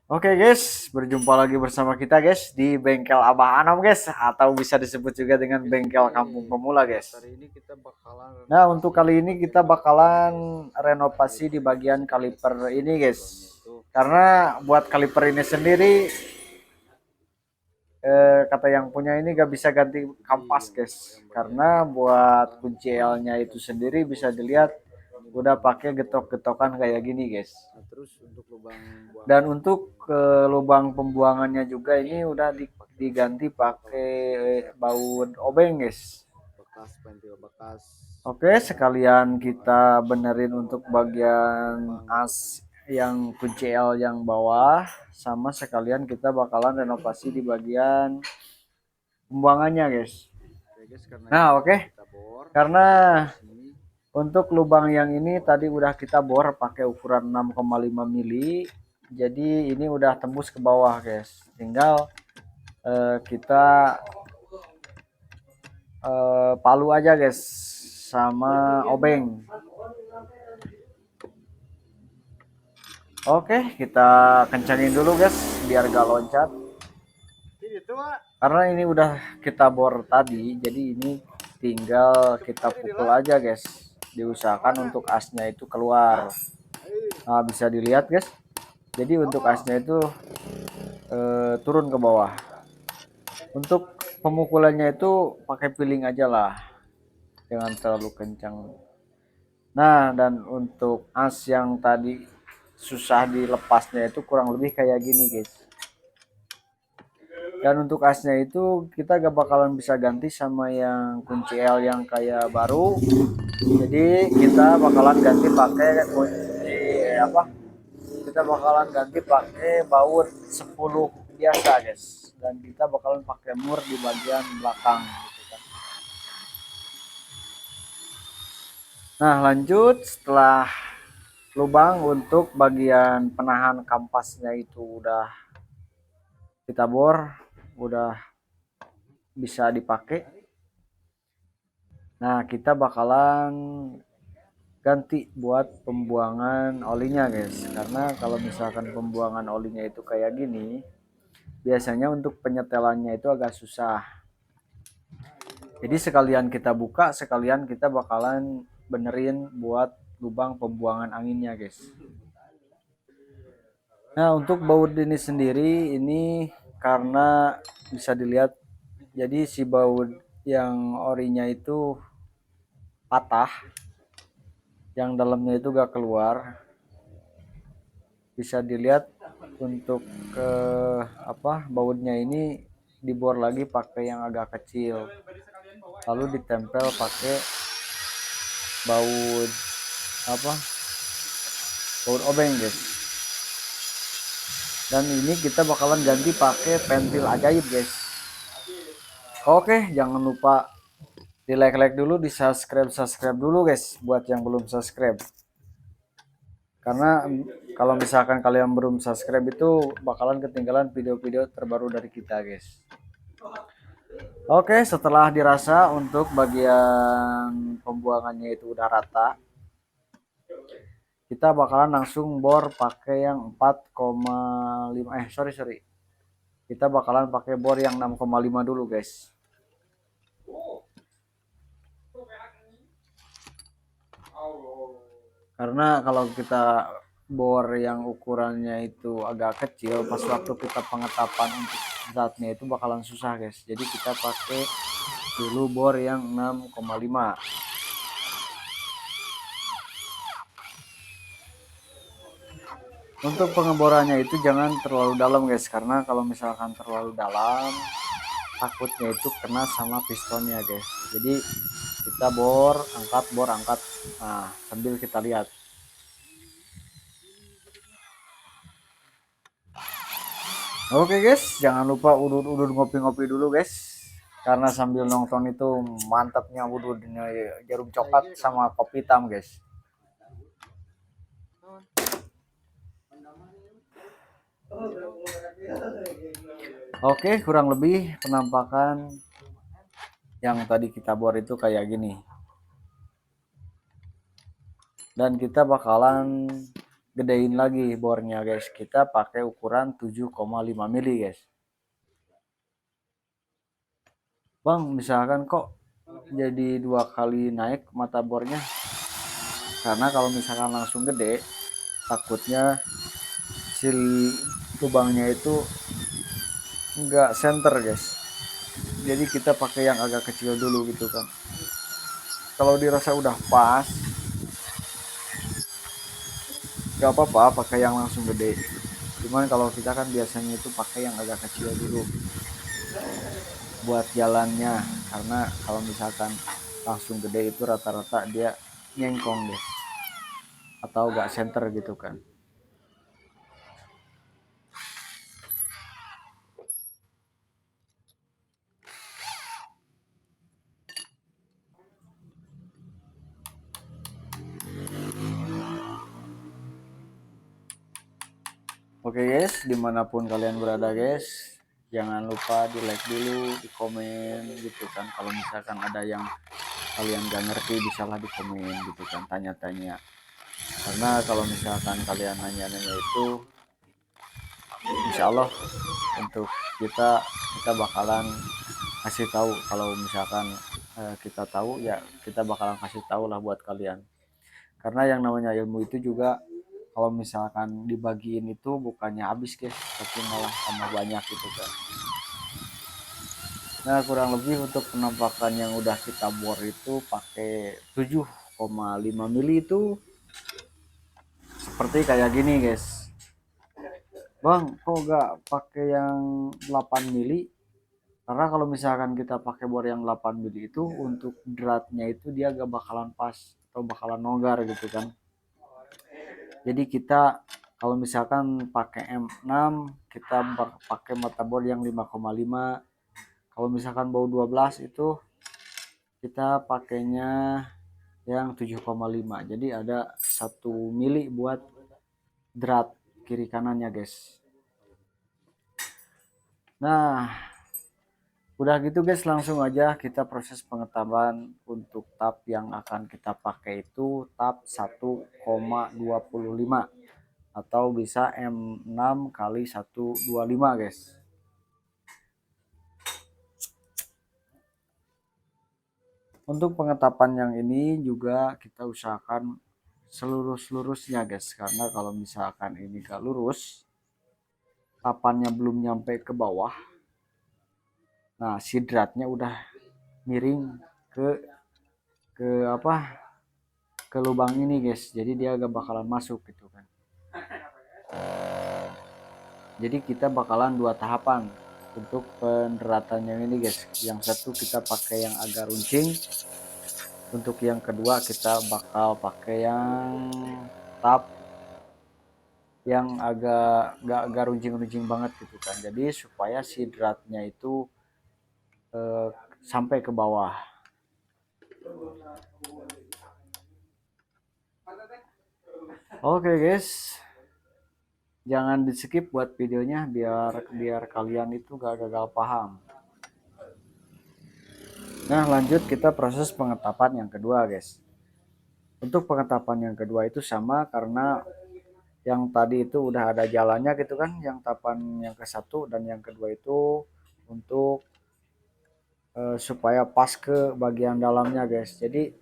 Oke guys, berjumpa lagi bersama kita guys di bengkel Abah Anam guys, atau bisa disebut juga dengan bengkel Kampung Pemula guys. Nah, untuk kali ini kita bakalan renovasi di bagian kaliper ini guys. Karena buat kaliper ini sendiri, kata yang punya ini gak bisa ganti kampas guys. Karena buat kunci L-nya itu sendiri bisa dilihat udah pakai getok-getokan kayak gini guys. Dan untuk lubang pembuangannya juga ini udah diganti pakai baut obeng guys. Oke, sekalian kita benerin untuk bagian as yang kunci L yang bawah, sama sekalian kita bakalan renovasi di bagian pembuangannya guys. Nah oke, karena untuk lubang yang ini tadi udah kita bor pakai ukuran 6,5 mili. Jadi ini udah tembus ke bawah, guys. Tinggal kita palu aja, guys, sama obeng. Oke, kita kencangin dulu, guys, biar gak loncat. Karena ini udah kita bor tadi, jadi ini tinggal kita pukul aja, guys. Diusahakan untuk asnya itu keluar. Nah, bisa dilihat, guys. Jadi untuk asnya itu turun ke bawah. Untuk pemukulannya itu pakai piling aja lah, jangan terlalu kencang. Nah, dan untuk as yang tadi susah dilepasnya itu kurang lebih kayak gini guys. Dan untuk asnya itu kita gak bakalan bisa ganti sama yang kunci L yang kayak baru. Jadi kita bakalan ganti pakai kunci apa? Kita bakalan ganti pakai baut 10 biasa guys. Dan kita bakalan pakai mur di bagian belakang gitu kan. Nah, lanjut setelah lubang untuk bagian penahan kampasnya itu udah kita bor, udah bisa dipakai. Nah, kita bakalan ganti buat pembuangan olinya guys, karena kalau misalkan pembuangan olinya itu kayak gini, biasanya untuk penyetelannya itu agak susah. Jadi sekalian kita buka, sekalian kita bakalan benerin buat lubang pembuangan anginnya guys. Nah, untuk baut ini sendiri ini karena bisa dilihat, jadi si baut yang orinya itu patah, yang dalamnya itu gak keluar. Bisa dilihat untuk ke bautnya ini dibor lagi pakai yang agak kecil, lalu ditempel pakai baut apa baut obeng guys. Dan ini kita bakalan ganti pakai pentil ajaib guys. Oke, jangan lupa di like dulu, di subscribe dulu guys buat yang belum subscribe. Karena kalau misalkan kalian belum subscribe itu bakalan ketinggalan video-video terbaru dari kita guys. Oke, setelah dirasa untuk bagian pembuangannya itu udah rata, kita bakalan langsung bor pakai yang 4,5 sorry. Kita bakalan pakai bor yang 6,5 dulu guys. Karena kalau kita bor yang ukurannya itu agak kecil, pas waktu kita pengetapan untuk zatnya itu bakalan susah guys. Jadi kita pakai dulu bor yang 6,5. Untuk pengeborannya itu jangan terlalu dalam guys, karena kalau misalkan terlalu dalam takutnya itu kena sama pistonnya guys. Jadi kita bor angkat, nah sambil kita lihat. Oke guys, jangan lupa udut ngopi-ngopi dulu guys, karena sambil nonton itu mantapnya udutnya jarum coklat sama kopi hitam guys. Oke, kurang lebih penampakan yang tadi kita bor itu kayak gini. Dan kita bakalan gedein lagi bornya guys, kita pakai ukuran 7,5 mili guys. Bang, misalkan kok jadi 2 kali naik mata bornya, karena kalau misalkan langsung gede takutnya si lubangnya itu enggak center guys, jadi kita pakai yang agak kecil dulu gitu kan. Kalau dirasa udah pas nggak apa-apa pakai yang langsung gede, cuman kalau kita kan biasanya itu pakai yang agak kecil dulu buat jalannya, karena kalau misalkan langsung gede itu rata-rata dia nyengkong deh atau gak center gitu kan. Oke guys, dimanapun kalian berada guys, jangan lupa di like dulu, di komen gitu kan. Kalau misalkan ada yang kalian gak ngerti bisalah di komen gitu kan, tanya-tanya. Karena kalau misalkan kalian nanya-nanya itu, insya Allah untuk kita bakalan kasih tahu. Kalau misalkan kita tahu ya kita bakalan kasih tahu lah buat kalian. Karena yang namanya ilmu itu juga kalau misalkan dibagiin itu bukannya habis guys, tapi malah tambah banyak gitu kan. Nah kurang lebih untuk penampakan yang udah kita bor itu pakai 7,5 mili itu seperti kayak gini guys. Bang, kok gak pakai yang 8 mili? Karena kalau misalkan kita pakai bor yang 8 mili itu untuk dratnya itu dia gak bakalan pas atau bakalan longgar gitu kan. Jadi kita kalau misalkan pakai M6 kita pakai mata bor yang 5,5. Kalau misalkan bau 12 itu kita pakainya yang 7,5. Jadi ada 1 mili buat drat kiri kanannya guys. Nah udah gitu guys, langsung aja kita proses pengetaban. Untuk tab yang akan kita pakai itu tab 1,25 atau bisa M6 kali 125 guys. Untuk pengetapan yang ini juga kita usahakan selurus-lurusnya guys, karena kalau misalkan ini gak lurus, tapannya belum nyampe ke bawah, nah sidratnya udah miring ke ke apa ke lubang ini guys, jadi dia gak bakalan masuk gitu kan. Jadi kita bakalan 2 tahapan untuk peneratannya ini guys. Yang satu kita pakai yang agak runcing, untuk yang kedua kita bakal pakai yang tap yang agak runcing-runcing banget gitu kan. Jadi supaya si dratnya itu sampai ke bawah. Oke guys, jangan di skip buat videonya biar kalian itu gak gagal paham. Nah lanjut kita proses pengetapan yang kedua guys. Untuk pengetapan yang kedua itu sama, karena yang tadi itu udah ada jalannya gitu kan, yang tapan yang ke satu dan yang kedua itu untuk supaya pas ke bagian dalamnya guys. Jadi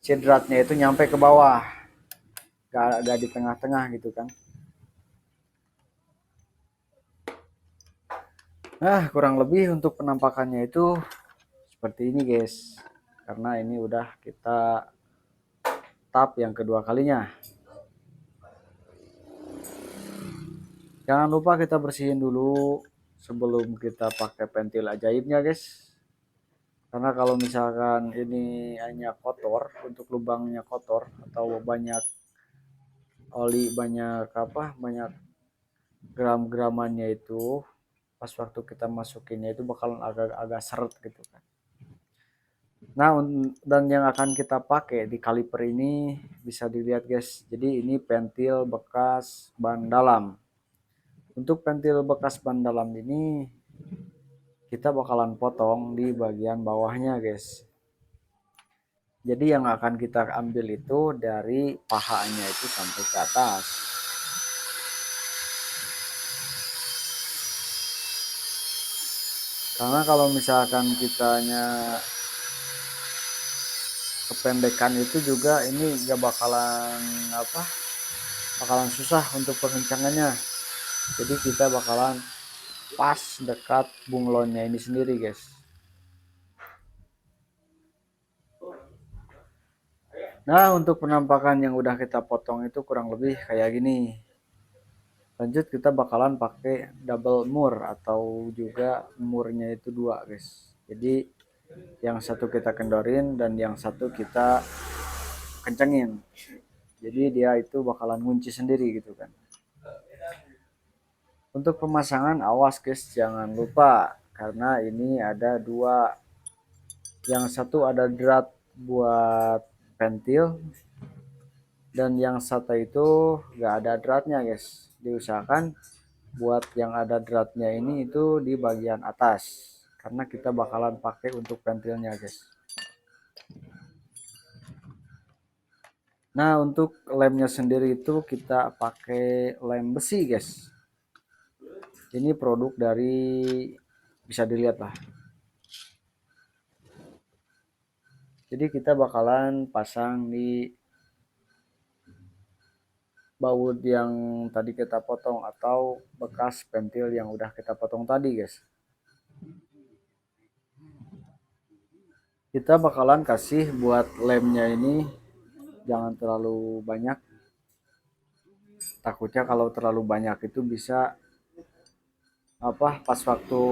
sidratnya itu nyampe ke bawah, gak di tengah-tengah gitu kan. Nah kurang lebih untuk penampakannya itu seperti ini guys, karena ini udah kita tap yang kedua kalinya. Jangan lupa kita bersihin dulu sebelum kita pakai pentil ajaibnya guys, karena kalau misalkan ini hanya kotor, untuk lubangnya kotor atau banyak oli, banyak gram-gramannya itu pas waktu kita masukinnya itu bakalan agak-agak seret gitu kan. Nah dan yang akan kita pakai di kaliper ini bisa dilihat guys, jadi ini pentil bekas ban dalam. Untuk pentil bekas ban dalam ini kita bakalan potong di bagian bawahnya guys. Jadi yang akan kita ambil itu dari pahanya itu sampai ke atas. Karena kalau misalkan kitanya kependekan itu juga ini gak bakalan apa, bakalan susah untuk pengencangannya. Jadi kita bakalan pas dekat bunglonnya ini sendiri guys. Nah untuk penampakan yang udah kita potong itu kurang lebih kayak gini. Lanjut kita bakalan pakai double mur atau juga murnya itu dua guys. Jadi yang satu kita kendorin dan yang satu kita kencengin. Jadi dia itu bakalan ngunci sendiri gitu kan. Untuk pemasangan awas guys, jangan lupa karena ini ada dua. Yang satu ada drat buat pentil dan yang satu itu gak ada dratnya guys. Diusahakan buat yang ada dratnya ini itu di bagian atas karena kita bakalan pakai untuk pentilnya guys. Nah untuk lemnya sendiri itu kita pakai lem besi guys. Ini produk dari, bisa dilihat lah. Jadi kita bakalan pasang di baut yang tadi kita potong atau bekas pentil yang udah kita potong tadi guys. Kita bakalan kasih buat lemnya ini jangan terlalu banyak, takutnya kalau terlalu banyak itu bisa apa, pas waktu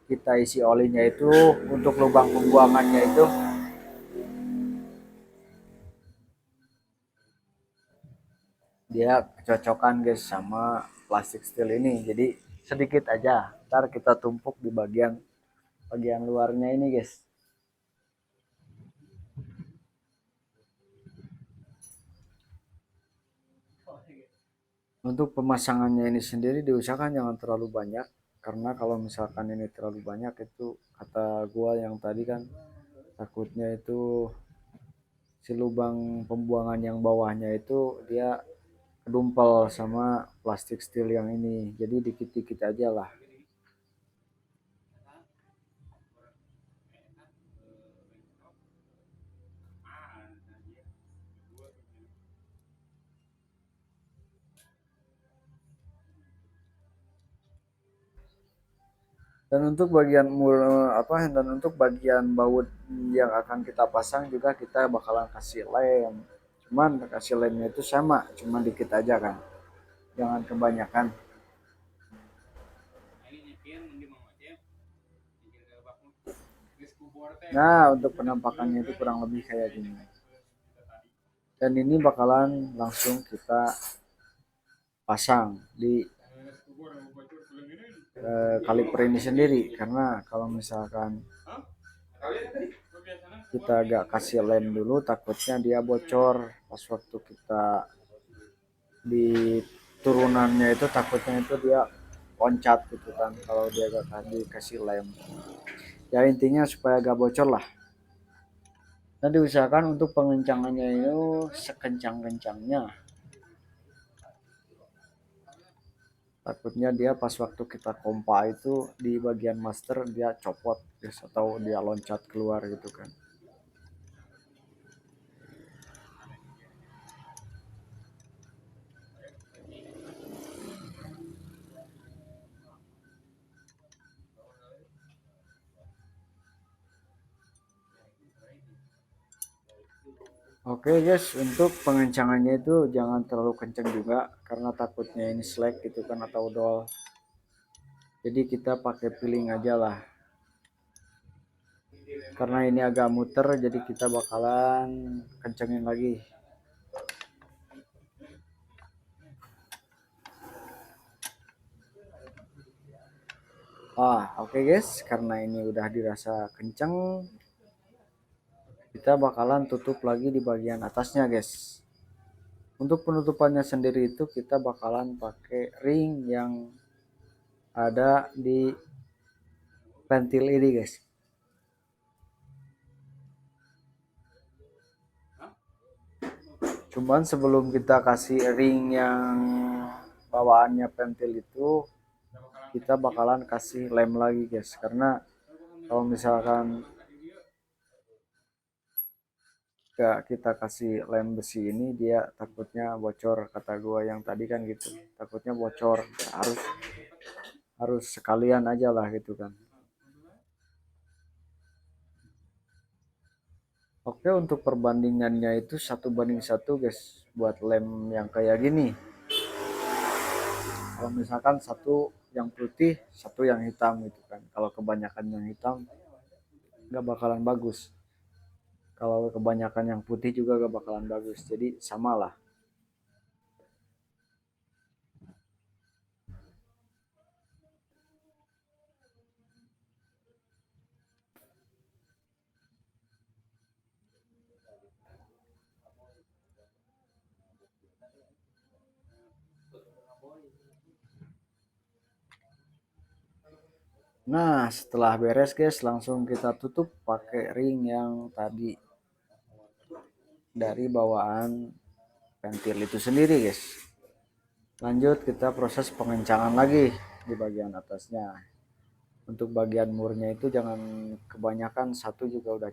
kita isi olinya itu untuk lubang pembuangannya itu dia kecocokan guys sama plastik steel ini. Jadi sedikit aja, ntar kita tumpuk di bagian bagian luarnya ini guys. Untuk pemasangannya ini sendiri diusahakan jangan terlalu banyak, karena kalau misalkan ini terlalu banyak itu kata gua yang tadi kan takutnya itu si lubang pembuangan yang bawahnya itu dia kedumpel sama plastik steel yang ini, jadi dikit-dikit aja lah. Dan untuk bagian apa, dan untuk bagian baut yang akan kita pasang juga kita bakalan kasih lem, cuman kasih lemnya itu sama, cuman dikit aja kan, jangan kebanyakan. Nah untuk penampakannya itu kurang lebih kayak gini, dan ini bakalan langsung kita pasang di kaliper ini sendiri, karena kalau misalkan kita agak kasih lem dulu takutnya dia bocor pas waktu kita di turunannya itu, takutnya itu dia loncat gitu kan kalau dia gak dikasih lem. Ya intinya supaya gak bocor lah. Dan diusahakan untuk pengencangannya itu sekencang-kencangnya, takutnya dia pas waktu kita kompa itu di bagian master dia copot guys, atau dia loncat keluar gitu kan. Oke guys, untuk pengencangannya itu jangan terlalu kencang juga karena takutnya ini slack gitu kan atau dol. Jadi kita pakai piling aja lah. Karena ini agak muter jadi kita bakalan kencengin lagi. Oke guys, karena ini udah dirasa kenceng, kita bakalan tutup lagi di bagian atasnya guys. Untuk penutupannya sendiri itu kita bakalan pakai ring yang ada di pentil ini guys. Cuman sebelum kita kasih ring yang bawaannya pentil itu, kita bakalan kasih lem lagi guys, karena kalau misalkan gak kita kasih lem besi ini, dia takutnya bocor, kata gua yang tadi kan gitu, takutnya bocor. Ya, harus sekalian aja lah gitu kan. Oke, untuk perbandingannya itu 1 banding 1 guys, buat lem yang kayak gini. Kalau misalkan satu yang putih, satu yang hitam gitu kan, kalau kebanyakan yang hitam nggak bakalan bagus, kalau kebanyakan yang putih juga gak bakalan bagus, jadi samalah. Nah, setelah beres guys, langsung kita tutup pakai ring yang tadi dari bawaan pentil itu sendiri guys. Lanjut kita proses pengencangan lagi di bagian atasnya. Untuk bagian murnya itu jangan kebanyakan, satu juga udah.